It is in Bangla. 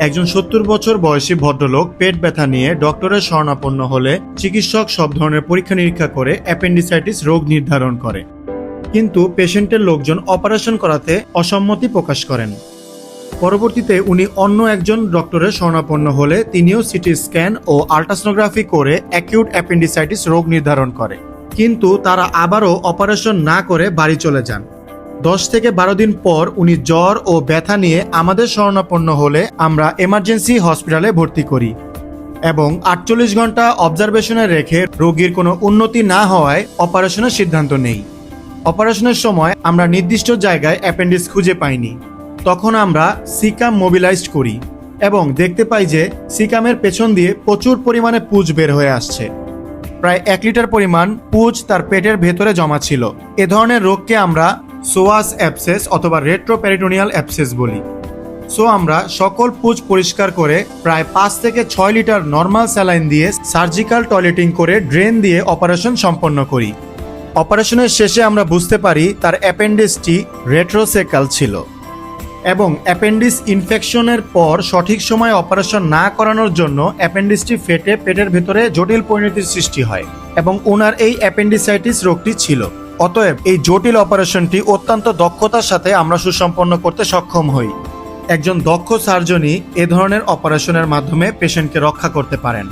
একজন ৭০ বছর বয়সী ভদ্রলোক পেট ব্যথা নিয়ে ডক্টরের শরণাপন্ন হলে চিকিৎসক সব ধরনের পরীক্ষা নিরীক্ষা করে অ্যাপেন্ডিসাইটিস রোগ নির্ধারণ করে, কিন্তু পেশেন্টের লোকজন অপারেশন করাতে অসম্মতি প্রকাশ করেন। পরবর্তীতে উনি অন্য একজন ডক্টরের শরণাপন্ন হলে তিনিও সিটি স্ক্যান ও আল্ট্রাসোনোগ্রাফি করে অ্যাকিউট অ্যাপেন্ডিসাইটিস রোগ নির্ধারণ করে, কিন্তু তারা আবারও অপারেশন না করে বাড়ি চলে যান। 10 থেকে 12 দিন পর উনি জ্বর ও ব্যথা নিয়ে আমাদের শরণাপন্ন হলে আমরা এমার্জেন্সি হসপিটালে ভর্তি করি এবং 48 ঘন্টা অবজারভেশনে রেখে রোগীর কোনো উন্নতি না হওয়ায় অপারেশনের সিদ্ধান্ত নেই। অপারেশনের সময় আমরা নির্দিষ্ট জায়গায় অ্যাপেন্ডিক্স খুঁজে পাইনি। তখন আমরা সিকাম মোবিলাইজড করি এবং দেখতে পাই যে সিকামের পেছন দিয়ে প্রচুর পরিমাণে পুঁজ বের হয়ে আসছে। প্রায় 1 লিটার পরিমাণ পুঁজ তার পেটের ভেতরে জমা ছিল। এ ধরনের রোগকে আমরা সোয়াস অ্যাবসেস অথবা রেট্রোপ্যারিটোনিয়াল অ্যাবসেস বলি। আমরা সকল পুঁজ পরিষ্কার করে প্রায় 5 থেকে 6 লিটার নর্মাল স্যালাইন দিয়ে সার্জিক্যাল টয়লেটিং করে ড্রেন দিয়ে অপারেশন সম্পন্ন করি। অপারেশনের শেষে আমরা বুঝতে পারি তার অ্যাপেন্ডিক্সটি রেট্রোসেকাল ছিল এবং অ্যাপেন্ডিক্স ইনফেকশনের পর সঠিক সময়ে অপারেশন না করানোর জন্য অ্যাপেন্ডিক্সটি ফেটে পেটের ভেতরে জটিল পরিণতির সৃষ্টি হয় এবং ওনার এই অ্যাপেন্ডিসাইটিস রোগটি ছিল। অতএব এই জটিল অপারেশনটি অত্যন্ত দক্ষতার সাথে আমরা সুসম্পন্ন করতে সক্ষম হই। একজন দক্ষ সার্জনই এ ধরনের অপারেশনের মাধ্যমে পেশেন্টকে রক্ষা করতে পারেন।